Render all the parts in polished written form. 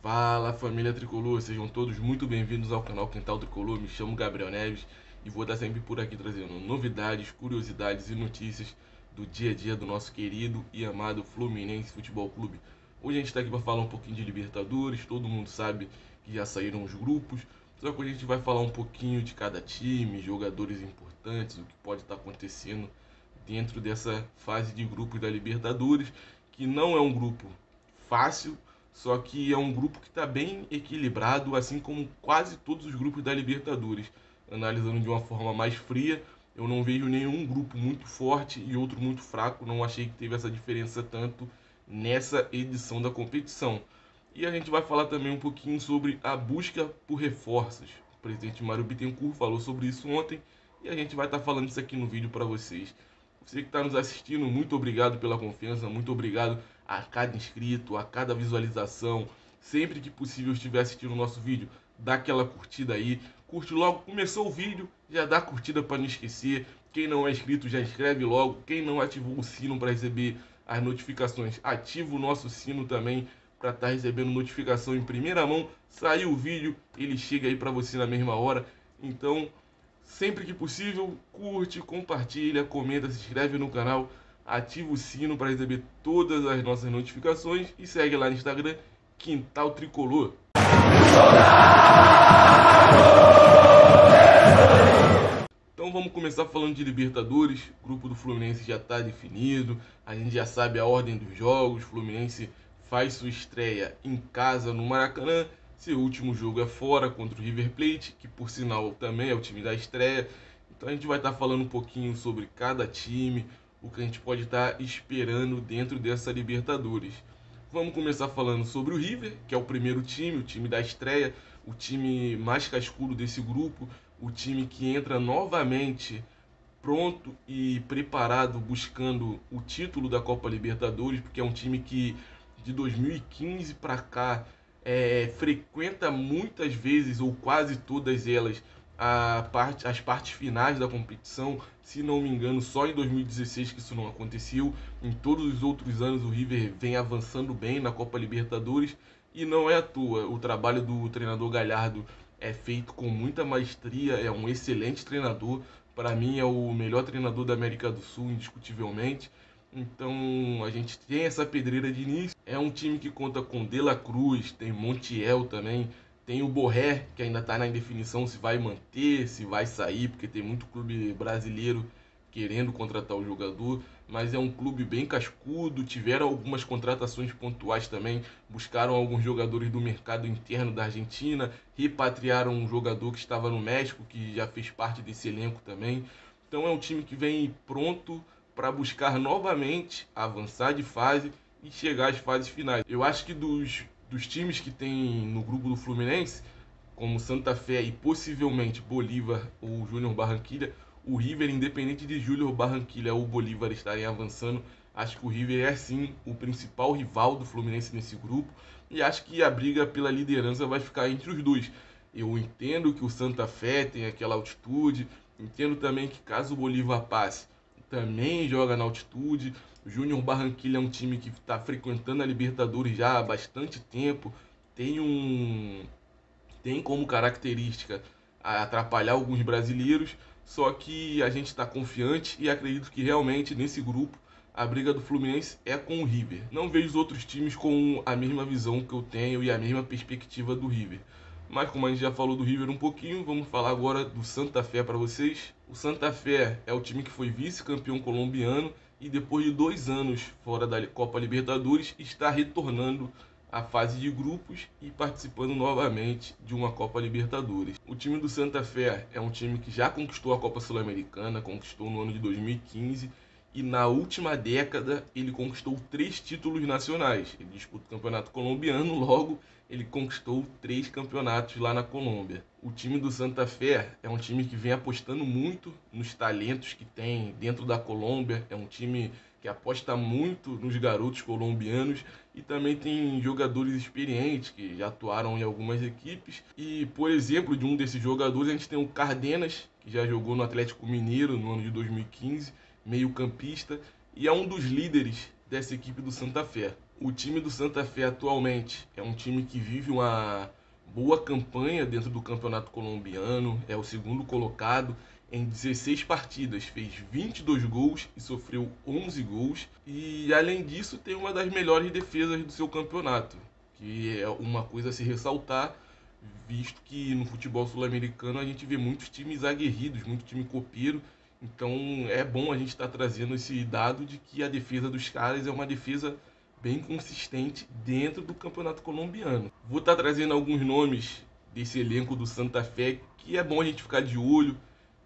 Fala família Tricolor, sejam todos muito bem-vindos ao canal Quintal Tricolor. Me chamo Gabriel Neves e vou estar sempre por aqui trazendo novidades, curiosidades e notícias do dia a dia do nosso querido e amado Fluminense Futebol Clube. Hoje a gente está aqui para falar um pouquinho de Libertadores. Todo mundo sabe que já saíram os grupos, só que a gente vai falar um pouquinho de cada time, jogadores importantes, o que pode estar acontecendo dentro dessa fase de grupos da Libertadores, que não é um grupo fácil. Só que é um grupo que está bem equilibrado, assim como quase todos os grupos da Libertadores. Analisando de uma forma mais fria, eu não vejo nenhum grupo muito forte e outro muito fraco. Não achei que teve essa diferença tanto nessa edição da competição. E a gente vai falar também um pouquinho sobre a busca por reforços. O presidente Mário Bittencourt falou sobre isso ontem e a gente vai estar falando isso aqui no vídeo para vocês. Você que está nos assistindo, muito obrigado pela confiança, muito obrigado a cada inscrito, a cada visualização. Sempre que possível estiver assistindo o nosso vídeo, dá aquela curtida aí. Curte logo, começou o vídeo, já dá curtida para não esquecer. Quem não é inscrito já inscreve logo. Quem não ativou o sino para receber as notificações, ativa o nosso sino também para estar recebendo notificação em primeira mão. Saiu o vídeo, ele chega aí para você na mesma hora. Então, sempre que possível, curte, compartilha, comenta, se inscreve no canal, ativa o sino para receber todas as nossas notificações e segue lá no Instagram, Quintal Tricolor. Então vamos começar falando de Libertadores. O grupo do Fluminense já está definido, a gente já sabe a ordem dos jogos. O Fluminense faz sua estreia em casa no Maracanã. Seu último jogo é fora contra o River Plate, que por sinal também é o time da estreia. Então a gente vai estar falando um pouquinho sobre cada time, o que a gente pode estar esperando dentro dessa Libertadores. Vamos começar falando sobre o River, que é o primeiro time, o time da estreia, o time mais cascudo desse grupo, o time que entra novamente pronto e preparado buscando o título da Copa Libertadores, porque é um time que de 2015 para cá frequenta muitas vezes, ou quase todas elas, as partes finais da competição. Se não me engano, só em 2016 que isso não aconteceu. Em todos os outros anos o River vem avançando bem na Copa Libertadores, e não é à toa. O trabalho do treinador Galhardo é feito com muita maestria, é um excelente treinador. Para mim é o melhor treinador da América do Sul, indiscutivelmente. Então a gente tem essa pedreira de início. É um time que conta com De La Cruz, tem Montiel também, tem o Borré, que ainda está na indefinição se vai manter, se vai sair, porque tem muito clube brasileiro querendo contratar o jogador, mas é um clube bem cascudo. Tiveram algumas contratações pontuais também, buscaram alguns jogadores do mercado interno da Argentina, repatriaram um jogador que estava no México, que já fez parte desse elenco também. Então é um time que vem pronto para buscar novamente avançar de fase e chegar às fases finais. Eu acho que dos times que tem no grupo do Fluminense, como Santa Fé e possivelmente Bolívar ou Júnior Barranquilla, o River, independente de Júnior Barranquilla ou Bolívar estarem avançando, acho que o River é sim o principal rival do Fluminense nesse grupo, e acho que a briga pela liderança vai ficar entre os dois. Eu entendo que o Santa Fé tem aquela altitude, entendo também que caso o Bolívar passe, também joga na altitude. O Júnior Barranquilla é um time que está frequentando a Libertadores já há bastante tempo, tem como característica atrapalhar alguns brasileiros, só que a gente está confiante e acredito que realmente nesse grupo a briga do Fluminense é com o River. Não vejo os outros times com a mesma visão que eu tenho e a mesma perspectiva do River. Mas como a gente já falou do River um pouquinho, vamos falar agora do Santa Fé para vocês. O Santa Fé é o time que foi vice-campeão colombiano e depois de 2 anos fora da Copa Libertadores está retornando à fase de grupos e participando novamente de uma Copa Libertadores. O time do Santa Fé é um time que já conquistou a Copa Sul-Americana, conquistou no ano de 2015, e na última década ele conquistou 3 títulos nacionais. Ele disputa o campeonato colombiano, logo ele conquistou 3 campeonatos lá na Colômbia. O time do Santa Fé é um time que vem apostando muito nos talentos que tem dentro da Colômbia, é um time que aposta muito nos garotos colombianos e também tem jogadores experientes que já atuaram em algumas equipes. E, por exemplo, de um desses jogadores a gente tem o Cardenas, que já jogou no Atlético Mineiro no ano de 2015, meio-campista, e é um dos líderes dessa equipe do Santa Fé. O time do Santa Fé atualmente é um time que vive uma boa campanha dentro do campeonato colombiano, é o segundo colocado em 16 partidas, fez 22 gols e sofreu 11 gols. E além disso, tem uma das melhores defesas do seu campeonato, que é uma coisa a se ressaltar, visto que no futebol sul-americano a gente vê muitos times aguerridos, muito time copeiro. Então é bom a gente estar trazendo esse dado de que a defesa dos caras é uma defesa bem consistente dentro do campeonato colombiano. Vou estar trazendo alguns nomes desse elenco do Santa Fé que é bom a gente ficar de olho,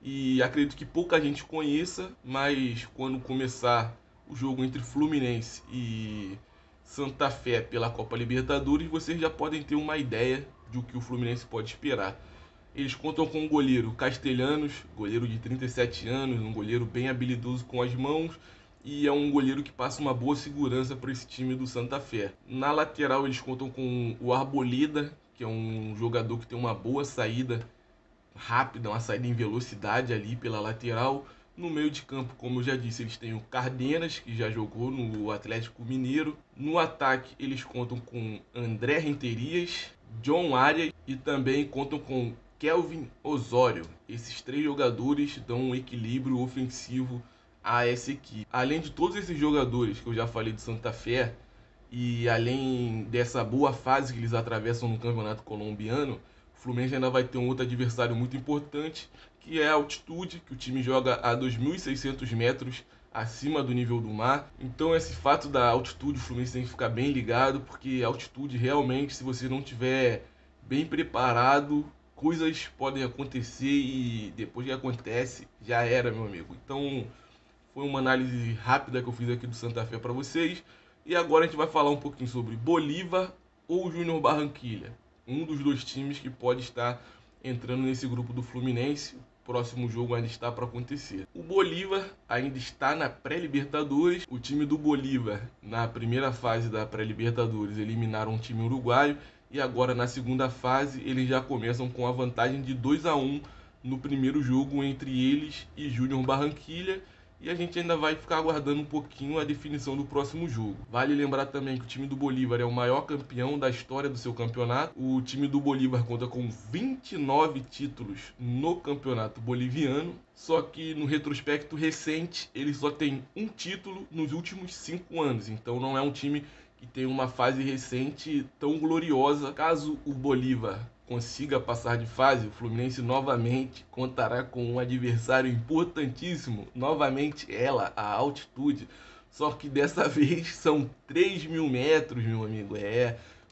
e acredito que pouca gente conheça, mas quando começar o jogo entre Fluminense e Santa Fé pela Copa Libertadores, vocês já podem ter uma ideia do que o Fluminense pode esperar. Eles contam com um goleiro Castelhanos, goleiro de 37 anos, um goleiro bem habilidoso com as mãos, e é um goleiro que passa uma boa segurança para esse time do Santa Fé. Na lateral eles contam com o Arboleda, que é um jogador que tem uma boa saída rápida, uma saída em velocidade ali pela lateral. No meio de campo, como eu já disse, eles têm o Cardenas, que já jogou no Atlético Mineiro. No ataque, eles contam com André Renterias, John Arias e também contam com Kelvin Osório. Esses três jogadores dão um equilíbrio ofensivo a essa equipe. Além de todos esses jogadores que eu já falei do Santa Fé, e além dessa boa fase que eles atravessam no campeonato colombiano, o Fluminense ainda vai ter um outro adversário muito importante, que é a altitude, que o time joga a 2.600 metros acima do nível do mar. Então esse fato da altitude, o Fluminense tem que ficar bem ligado, porque a altitude realmente, se você não tiver bem preparado, coisas podem acontecer e depois que acontece, já era, meu amigo. Então foi uma análise rápida que eu fiz aqui do Santa Fé para vocês. E agora a gente vai falar um pouquinho sobre Bolívar ou Júnior Barranquilla, um dos dois times que pode estar entrando nesse grupo do Fluminense. O próximo jogo ainda está para acontecer. O Bolívar ainda está na pré-Libertadores. O time do Bolívar, na primeira fase da pré-Libertadores, eliminaram um time uruguaio. E agora, na segunda fase, eles já começam com a vantagem de 2-1 no primeiro jogo entre eles e Júnior Barranquilla. E a gente ainda vai ficar aguardando um pouquinho a definição do próximo jogo. Vale lembrar também que o time do Bolívar é o maior campeão da história do seu campeonato. O time do Bolívar conta com 29 títulos no campeonato boliviano. Só que no retrospecto recente, ele só tem um título nos últimos 5 anos. Então não é um time que tem uma fase recente tão gloriosa. Caso o Bolívar consiga passar de fase, o Fluminense novamente contará com um adversário importantíssimo, novamente ela, a altitude, só que dessa vez são 3.000 metros, meu amigo.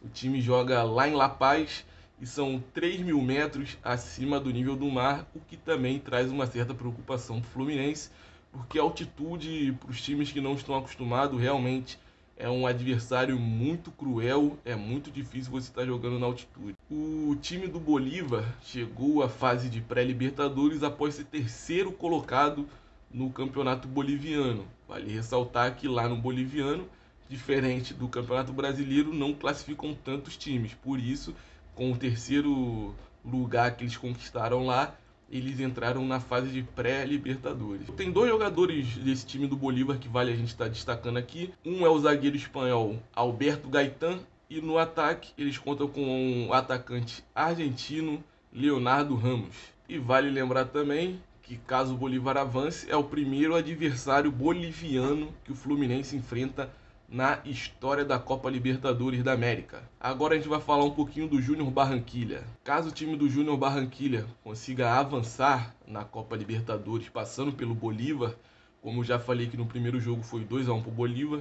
O time joga lá em La Paz e são 3.000 metros acima do nível do mar, o que também traz uma certa preocupação para o Fluminense, porque a altitude, para os times que não estão acostumados, realmente é um adversário muito cruel, é muito difícil você estar jogando na altitude. O time do Bolívar chegou à fase de pré-Libertadores após ser terceiro colocado no campeonato boliviano. Vale ressaltar que lá no boliviano, diferente do campeonato brasileiro, não classificam tantos times. Por isso, com o terceiro lugar que eles conquistaram lá, eles entraram na fase de pré-Libertadores. Tem dois jogadores desse time do Bolívar que vale a gente estar destacando aqui. Um é o zagueiro espanhol Alberto Gaitán, e no ataque eles contam com um atacante argentino, Leonardo Ramos. E vale lembrar também que, caso o Bolívar avance, é o primeiro adversário boliviano que o Fluminense enfrenta na história da Copa Libertadores da América. Agora a gente vai falar um pouquinho do Júnior Barranquilla. Caso o time do Júnior Barranquilla consiga avançar na Copa Libertadores passando pelo Bolívar, como já falei que no primeiro jogo foi 2-1 para o Bolívar,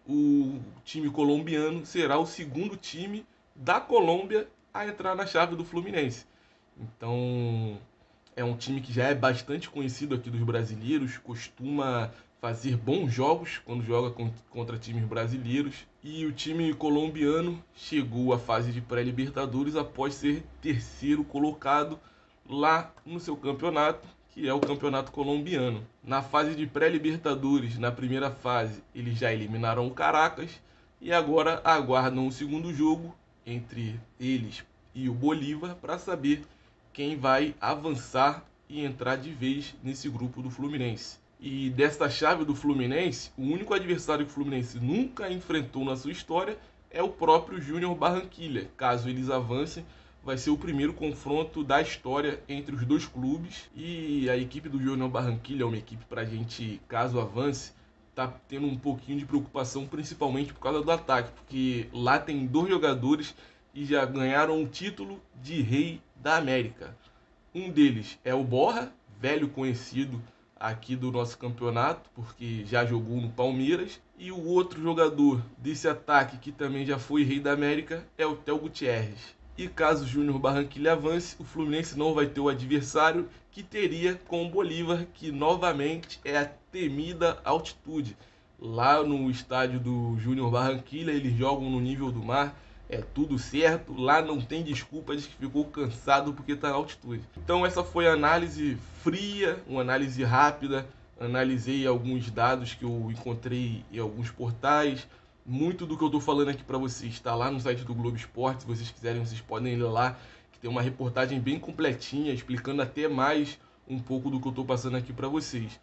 o time colombiano será o segundo time da Colômbia a entrar na chave do Fluminense. Então é um time que já é bastante conhecido aqui dos brasileiros, costuma fazer bons jogos quando joga contra times brasileiros. E o time colombiano chegou à fase de pré-Libertadores após ser terceiro colocado lá no seu campeonato, que é o campeonato colombiano. Na fase de pré-Libertadores, na primeira fase, eles já eliminaram o Caracas e agora aguardam o segundo jogo entre eles e o Bolívar para saber quem vai avançar e entrar de vez nesse grupo do Fluminense. E desta chave do Fluminense, o único adversário que o Fluminense nunca enfrentou na sua história é o próprio Júnior Barranquilla. Caso eles avancem, vai ser o primeiro confronto da história entre os dois clubes. E a equipe do Júnior Barranquilla é uma equipe para a gente, caso avance, tá tendo um pouquinho de preocupação, principalmente por causa do ataque, porque lá tem 2 jogadores que já ganharam o título de Rei da América. Um deles é o Borra, velho conhecido aqui do nosso campeonato, porque já jogou no Palmeiras. E o outro jogador desse ataque, que também já foi Rei da América, é o Theo Gutierrez. E caso o Júnior Barranquilla avance, o Fluminense não vai ter o adversário que teria com o Bolívar, que novamente é a temida altitude. Lá no estádio do Júnior Barranquilla, eles jogam no nível do mar, é tudo certo, lá não tem desculpa de que ficou cansado porque está na altitude. Então essa foi a análise fria, uma análise rápida, analisei alguns dados que eu encontrei em alguns portais. Muito do que eu estou falando aqui para vocês está lá no site do Globo Esporte, se vocês quiserem vocês podem ir lá, que tem uma reportagem bem completinha, explicando até mais um pouco do que eu estou passando aqui para vocês.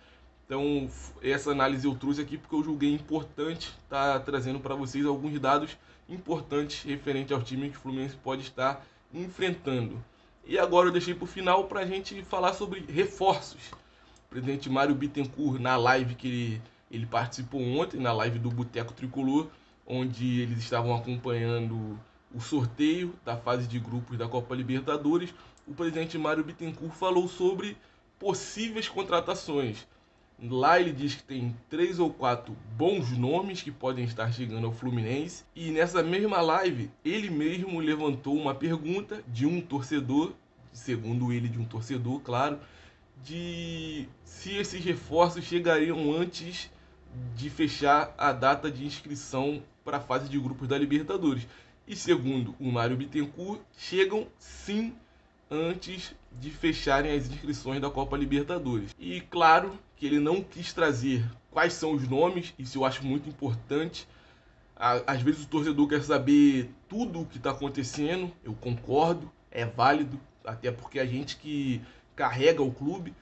Então essa análise eu trouxe aqui porque eu julguei importante estar trazendo para vocês alguns dados importantes referente ao time que o Fluminense pode estar enfrentando. E agora eu deixei para o final para a gente falar sobre reforços. O presidente Mário Bittencourt, na live que ele participou ontem, na live do Boteco Tricolor, onde eles estavam acompanhando o sorteio da fase de grupos da Copa Libertadores, o presidente Mário Bittencourt falou sobre possíveis contratações. Lá ele diz que tem 3 ou 4 bons nomes que podem estar chegando ao Fluminense. E nessa mesma live, ele mesmo levantou uma pergunta de um torcedor, segundo ele de um torcedor, claro, de se esses reforços chegariam antes de fechar a data de inscrição para a fase de grupos da Libertadores. E segundo o Mário Bittencourt, chegam sim antes de fecharem as inscrições da Copa Libertadores. E claro que ele não quis trazer quais são os nomes, isso eu acho muito importante. Às vezes o torcedor quer saber tudo o que está acontecendo, eu concordo, é válido, até porque a gente que carrega o clube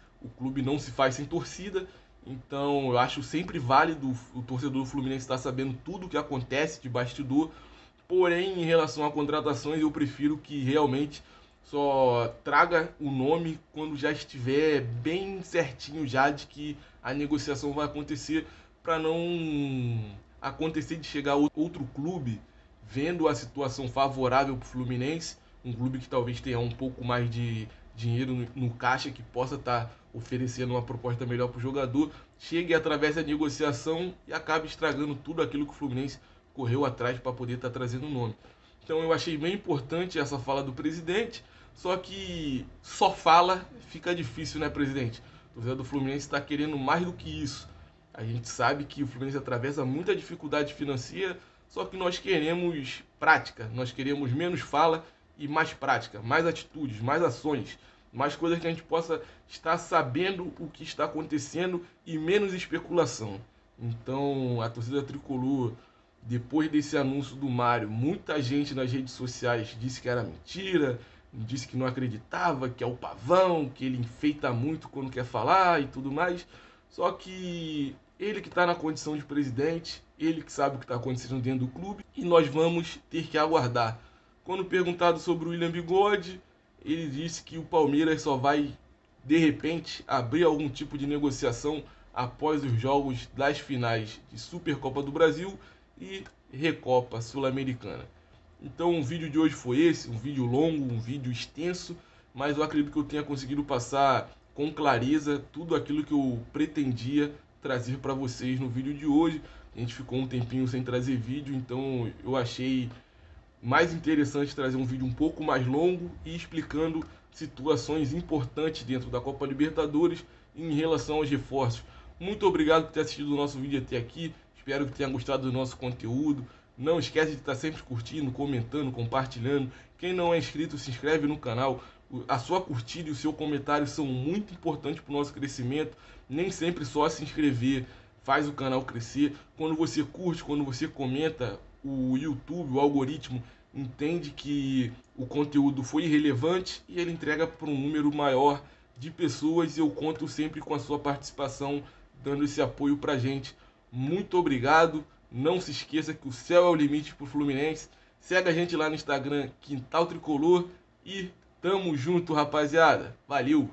não se faz sem torcida, então eu acho sempre válido o torcedor do Fluminense estar sabendo tudo o que acontece de bastidor. Porém, em relação a contratações, eu prefiro que realmente só traga o nome quando já estiver bem certinho já de que a negociação vai acontecer, para não acontecer de chegar outro clube vendo a situação favorável para o Fluminense, um clube que talvez tenha um pouco mais de dinheiro no caixa, que possa estar oferecendo uma proposta melhor para o jogador, chegue através da negociação e acabe estragando tudo aquilo que o Fluminense correu atrás para poder estar trazendo o nome. Então eu achei bem importante essa fala do presidente, só que só fala fica difícil, né, presidente? O torcedor do Fluminense está querendo mais do que isso. A gente sabe que o Fluminense atravessa muita dificuldade financeira, só que nós queremos prática, nós queremos menos fala e mais prática, mais atitudes, mais ações, mais coisas que a gente possa estar sabendo o que está acontecendo e menos especulação. Então, a torcida tricolor, depois desse anúncio do Mário, muita gente nas redes sociais disse que era mentira, disse que não acreditava, que é o pavão, que ele enfeita muito quando quer falar e tudo mais. Só que ele que está na condição de presidente, ele que sabe o que está acontecendo dentro do clube, e nós vamos ter que aguardar. Quando perguntado sobre o William Bigode, ele disse que o Palmeiras só vai, de repente, abrir algum tipo de negociação após os jogos das finais de Supercopa do Brasil e Recopa Sul-Americana. Então o vídeo de hoje foi esse, um vídeo longo, um vídeo extenso, mas eu acredito que eu tenha conseguido passar com clareza tudo aquilo que eu pretendia trazer para vocês no vídeo de hoje. A gente ficou um tempinho sem trazer vídeo, então eu achei mais interessante trazer um vídeo um pouco mais longo e explicando situações importantes dentro da Copa Libertadores em relação aos reforços. Muito obrigado por ter assistido o nosso vídeo até aqui, espero que tenha gostado do nosso conteúdo. Não esquece de estar sempre curtindo, comentando, compartilhando. Quem não é inscrito, se inscreve no canal. A sua curtida e o seu comentário são muito importantes para o nosso crescimento. Nem sempre só se inscrever faz o canal crescer. Quando você curte, quando você comenta, o YouTube, o algoritmo, entende que o conteúdo foi relevante e ele entrega para um número maior de pessoas. E eu conto sempre com a sua participação dando esse apoio pra gente. Muito obrigado. Não se esqueça que o céu é o limite pro Fluminense. Segue a gente lá no Instagram, Quintal Tricolor. E tamo junto, rapaziada. Valeu!